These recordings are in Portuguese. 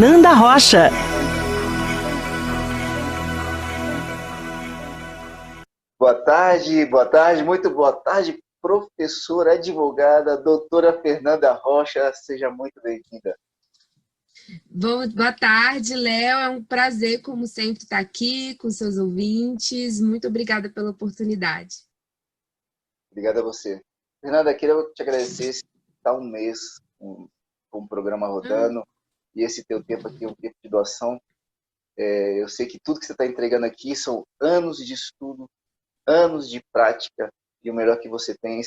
Nanda Rocha. Boa tarde, muito boa tarde, professora, advogada, doutora Fernanda Rocha, seja muito bem-vinda. Boa tarde, Léo. É um prazer, como sempre, estar aqui com seus ouvintes. Muito obrigada pela oportunidade. Obrigado a você. Fernanda, queria te agradecer se está um mês com o programa rodando e esse teu tempo aqui é um tempo de doação. Eu sei que tudo que você está entregando aqui são anos de estudo, anos de prática, e o melhor que você tem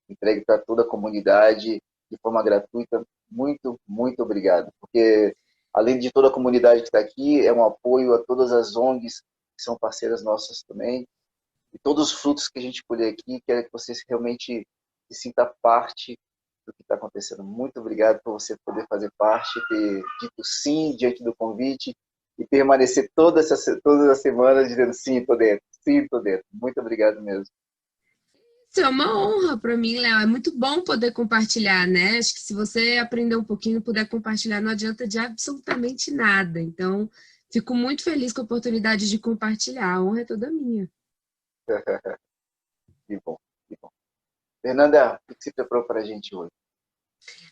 entregue para toda a comunidade de forma gratuita. Muito, muito obrigado, porque além de toda a comunidade que está aqui, é um apoio a todas as ONGs que são parceiras nossas também, e todos os frutos que a gente colher aqui, quero que você realmente se sinta parte do que está acontecendo. Muito obrigado por você poder fazer parte, ter dito sim diante do convite, e permanecer todas as semanas dizendo sim, estou dentro, sim, estou dentro. Muito obrigado mesmo. Isso é uma honra para mim, Léo. É muito bom poder compartilhar, né? Acho que se você aprender um pouquinho e puder compartilhar, não adianta de absolutamente nada. Então, fico muito feliz com a oportunidade de compartilhar. A honra é toda minha. Que bom, que bom. Fernanda, o que você preparou para a gente hoje?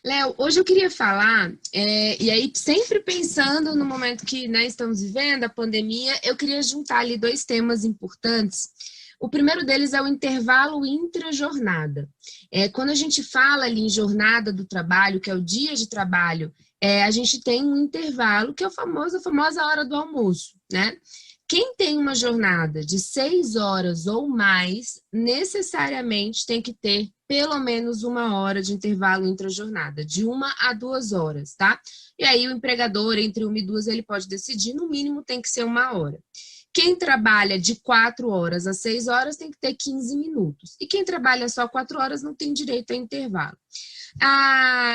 Léo, hoje eu queria falar, e aí sempre pensando no momento que, né, estamos vivendo, a pandemia, eu queria juntar ali dois temas importantes. O primeiro deles é o intervalo intra-jornada. Quando a gente fala ali em jornada do trabalho, que é o dia de trabalho, a gente tem um intervalo, que é a famosa hora do almoço, né? Quem tem uma jornada de 6 horas ou mais, necessariamente tem que ter pelo menos 1 hora de intervalo intra-jornada, de 1 a 2 horas, tá? E aí o empregador, entre 1 e 2, ele pode decidir, no mínimo tem que ser 1 hora. Quem trabalha de 4 horas a 6 horas tem que ter 15 minutos. E quem trabalha só 4 horas não tem direito a intervalo.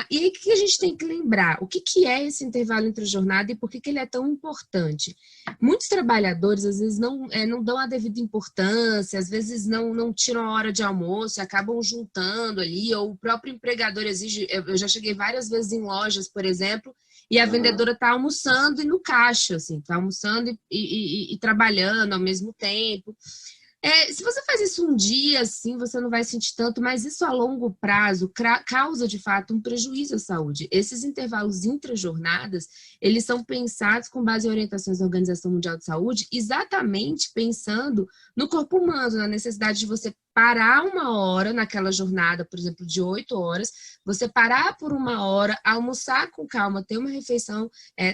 E aí o que a gente tem que lembrar? O que é esse intervalo entre jornada e por que ele é tão importante? Muitos trabalhadores, às vezes, não dão a devida importância, às vezes não tiram a hora de almoço, acabam juntando ali, ou o próprio empregador exige. Eu já cheguei várias vezes em lojas, por exemplo, e a vendedora está almoçando e no caixa, assim, está almoçando e trabalhando ao mesmo tempo. Se você faz isso um dia, assim, você não vai sentir tanto, mas isso a longo prazo causa, de fato, um prejuízo à saúde. Esses intervalos intra-jornadas, eles são pensados com base em orientações da Organização Mundial de Saúde, exatamente pensando no corpo humano, na necessidade de você parar 1 hora naquela jornada, por exemplo, de 8 horas, você parar por 1 hora, almoçar com calma, ter uma refeição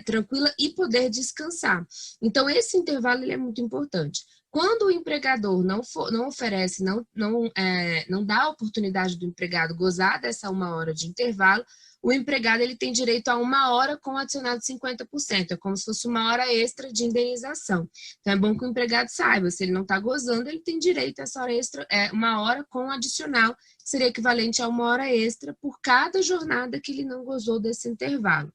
tranquila e poder descansar. Então, esse intervalo ele é muito importante. Quando o empregador não oferece, não dá a oportunidade do empregado gozar dessa 1 hora de intervalo, o empregado ele tem direito a 1 hora com adicionado de 50%. É como se fosse 1 hora extra de indenização. Então, é bom que o empregado saiba, se ele não está gozando, ele tem direito a essa hora extra, 1 hora com adicional, que seria equivalente a 1 hora extra por cada jornada que ele não gozou desse intervalo.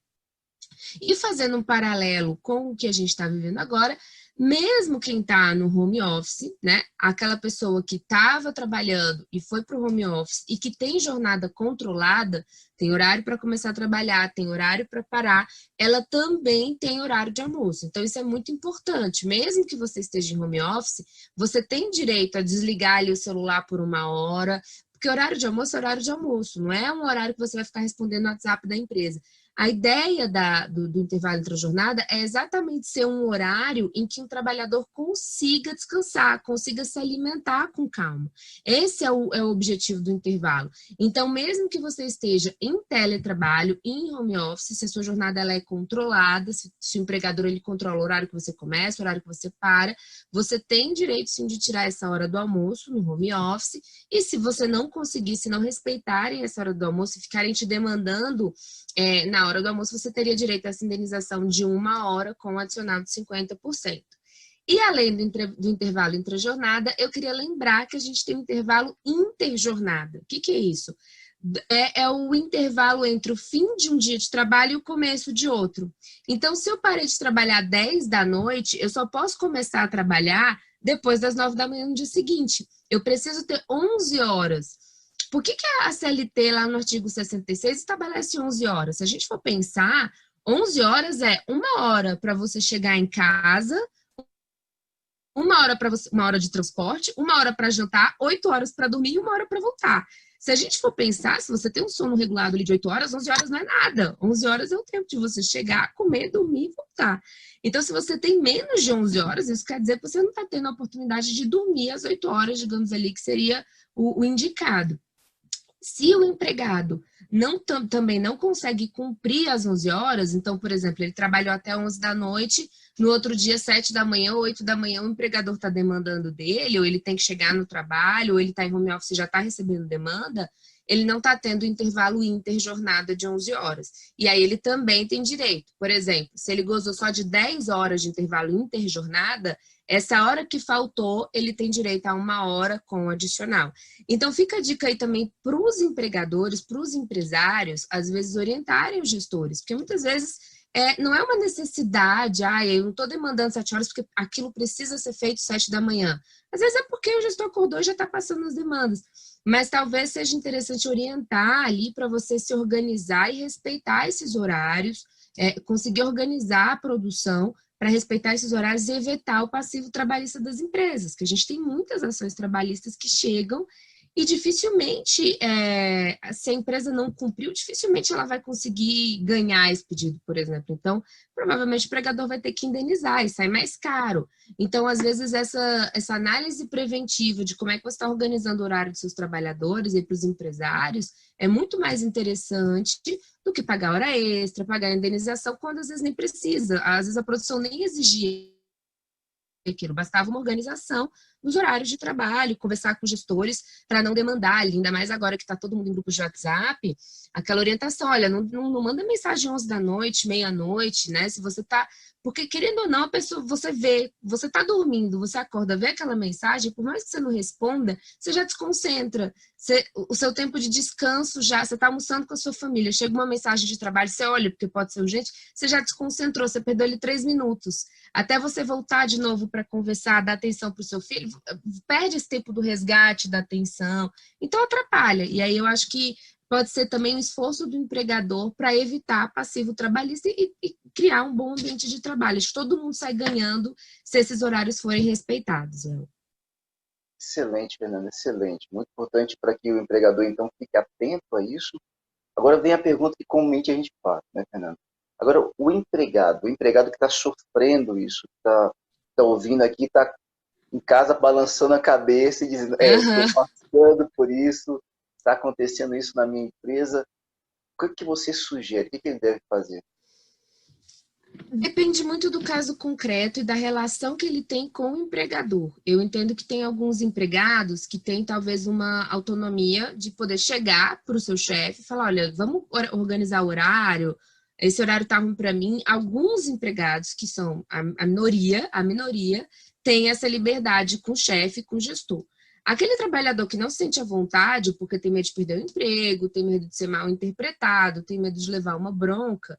E fazendo um paralelo com o que a gente está vivendo agora, mesmo quem está no home office, né? Aquela pessoa que estava trabalhando e foi para o home office e que tem jornada controlada, tem horário para começar a trabalhar, tem horário para parar, ela também tem horário de almoço. Então, isso é muito importante. Mesmo que você esteja em home office, você tem direito a desligar ali o celular por 1 hora, porque horário de almoço é horário de almoço, não é um horário que você vai ficar respondendo no WhatsApp da empresa. A ideia do intervalo entre a jornada é exatamente ser um horário em que o trabalhador consiga descansar, consiga se alimentar com calma. Esse é o objetivo do intervalo. Então, mesmo que você esteja em teletrabalho, em home office, se a sua jornada ela é controlada, se o empregador ele controla o horário que você começa, o horário que você para, você tem direito sim de tirar essa hora do almoço no home office, e se você não conseguir, se não respeitarem essa hora do almoço e ficarem te demandando na hora do almoço, você teria direito a essa indenização de 1 hora com adicional de 50%. E além do intervalo intra-jornada, eu queria lembrar que a gente tem um intervalo interjornada. O que é isso? É o intervalo entre o fim de um dia de trabalho e o começo de outro. Então, se eu parei de trabalhar 10 da noite, eu só posso começar a trabalhar depois das 9 da manhã no dia seguinte. Eu preciso ter 11 horas. Por que a CLT, lá no artigo 66, estabelece 11 horas? Se a gente for pensar, 11 horas é 1 hora para você chegar em casa, 1 hora para você, 1 hora de transporte, 1 hora para jantar, 8 horas para dormir e 1 hora para voltar. Se a gente for pensar, se você tem um sono regulado ali de 8 horas, 11 horas não é nada. 11 horas é o tempo de você chegar, comer, dormir e voltar. Então, se você tem menos de 11 horas, isso quer dizer que você não está tendo a oportunidade de dormir as 8 horas, digamos ali, que seria o indicado. Se o empregado também não consegue cumprir as 11 horas, então, por exemplo, ele trabalhou até 11 da noite, no outro dia, 7 da manhã ou 8 da manhã, o empregador está demandando dele, ou ele tem que chegar no trabalho, ou ele está em home office e já está recebendo demanda, ele não está tendo intervalo interjornada de 11 horas. E aí ele também tem direito. Por exemplo, se ele gozou só de 10 horas de intervalo interjornada, essa hora que faltou, ele tem direito a 1 hora com adicional. Então, fica a dica aí também para os empregadores, para os empresários, às vezes orientarem os gestores, porque muitas vezes não é uma necessidade, eu não estou demandando 7 horas porque aquilo precisa ser feito 7 da manhã. Às vezes é porque o gestor acordou e já está passando as demandas. Mas talvez seja interessante orientar ali para você se organizar e respeitar esses horários, conseguir organizar a produção para respeitar esses horários e evitar o passivo trabalhista das empresas, que a gente tem muitas ações trabalhistas que chegam e dificilmente, se a empresa não cumpriu, dificilmente ela vai conseguir ganhar esse pedido, por exemplo. Então, provavelmente o empregador vai ter que indenizar e sai mais caro. Então, às vezes, essa análise preventiva de como é que você está organizando o horário dos seus trabalhadores e para os empresários é muito mais interessante do que pagar hora extra, pagar indenização, quando às vezes nem precisa. Às vezes a produção nem exigia aquilo, bastava uma organização nos horários de trabalho, conversar com gestores para não demandar, ainda mais agora que está todo mundo em grupos de WhatsApp, aquela orientação, olha, não manda mensagem 11 da noite, meia-noite, né? Se você tá... Porque, querendo ou não, a pessoa, você vê, você tá dormindo, você acorda, vê aquela mensagem, por mais que você não responda, você já desconcentra. O seu tempo de descanso já, você tá almoçando com a sua família, chega uma mensagem de trabalho, você olha, porque pode ser urgente, você já desconcentrou, você perdeu ali 3 minutos. Até você voltar de novo para conversar, dar atenção para o seu filho, perde esse tempo do resgate, da atenção. Então, atrapalha. E aí eu acho que pode ser também um esforço do empregador para evitar passivo trabalhista e criar um bom ambiente de trabalho. Acho que todo mundo sai ganhando se esses horários forem respeitados. Excelente, Fernanda, excelente. Muito importante para que o empregador, então, fique atento a isso. Agora vem a pergunta que comumente a gente faz, né, Fernanda? Agora, o empregado que está sofrendo isso, está ouvindo aqui, está em casa balançando a cabeça e dizendo, estou passando por isso, está acontecendo isso na minha empresa. O que você sugere? O que ele deve fazer? Depende muito do caso concreto e da relação que ele tem com o empregador. Eu entendo que tem alguns empregados que têm talvez uma autonomia de poder chegar para o seu chefe e falar, olha, vamos organizar o horário, esse horário está ruim para mim. Alguns empregados, que são a minoria, tem essa liberdade com o chefe, com o gestor. Aquele trabalhador que não se sente à vontade porque tem medo de perder o emprego, tem medo de ser mal interpretado, tem medo de levar uma bronca,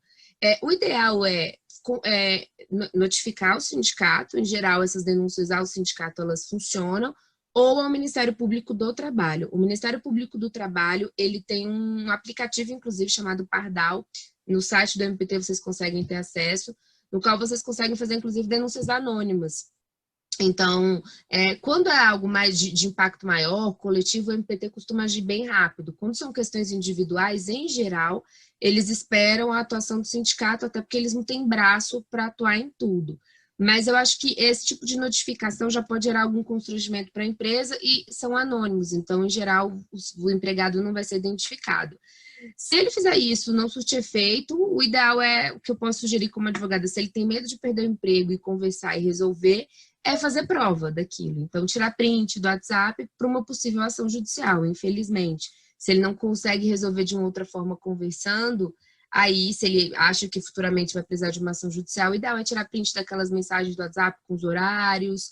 o ideal é notificar o sindicato. Em geral, essas denúncias ao sindicato, elas funcionam, ou ao Ministério Público do Trabalho. O Ministério Público do Trabalho, ele tem um aplicativo, inclusive, chamado Pardal. No site do MPT vocês conseguem ter acesso, no qual vocês conseguem fazer, inclusive, denúncias anônimas. Então, quando é algo mais de impacto maior, coletivo, o MPT costuma agir bem rápido. Quando são questões individuais, em geral, eles esperam a atuação do sindicato, até porque eles não têm braço para atuar em tudo. Mas eu acho que esse tipo de notificação já pode gerar algum constrangimento para a empresa e são anônimos. Então, em geral, o empregado não vai ser identificado. Se ele fizer isso, não surtir efeito, o ideal o que eu posso sugerir como advogada, se ele tem medo de perder o emprego e conversar e resolver, é fazer prova daquilo. Então, tirar print do WhatsApp para uma possível ação judicial, infelizmente. Se ele não consegue resolver de uma outra forma conversando, aí, se ele acha que futuramente vai precisar de uma ação judicial, o ideal é tirar print daquelas mensagens do WhatsApp com os horários.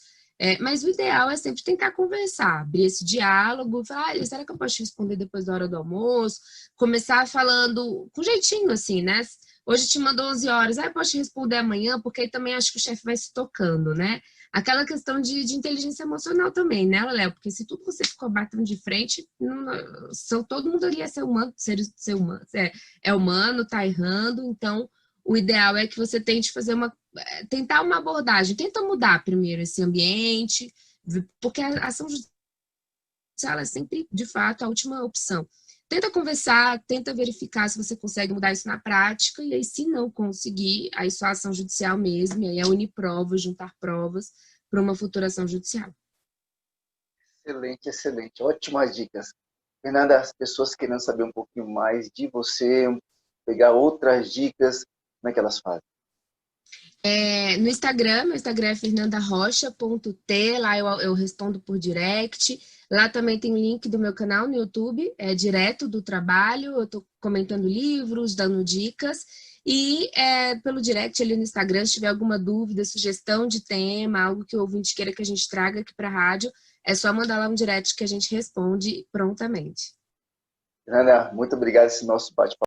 Mas o ideal é sempre tentar conversar, abrir esse diálogo, falar, será que eu posso te responder depois da hora do almoço? Começar falando com jeitinho, assim, né? Hoje te mandou 11 horas, eu posso te responder amanhã, porque aí também acho que o chefe vai se tocando, né? Aquela questão de inteligência emocional também, né, Léo? Porque se tudo você ficou batendo de frente, todo mundo ali é ser humano, é humano, tá errando, então o ideal é que você tente tentar uma abordagem, tenta mudar primeiro esse ambiente, porque a ação judicial é sempre, de fato, a última opção. Tenta conversar, tenta verificar se você consegue mudar isso na prática, e aí, se não conseguir, aí só ação judicial mesmo, e aí é unir provas, juntar provas para uma futura ação judicial. Excelente, excelente. Ótimas dicas. Fernanda, as pessoas querendo saber um pouquinho mais de você, pegar outras dicas, como é que elas fazem? No Instagram, meu Instagram é fernandarocha.t, lá eu respondo por direct. Lá também tem o link do meu canal no YouTube, direto do trabalho, eu estou comentando livros, dando dicas. E pelo direct ali no Instagram, se tiver alguma dúvida, sugestão de tema, algo que o ouvinte queira que a gente traga aqui para a rádio, é só mandar lá um direct que a gente responde prontamente. Fernanda, muito obrigado esse nosso bate-papo.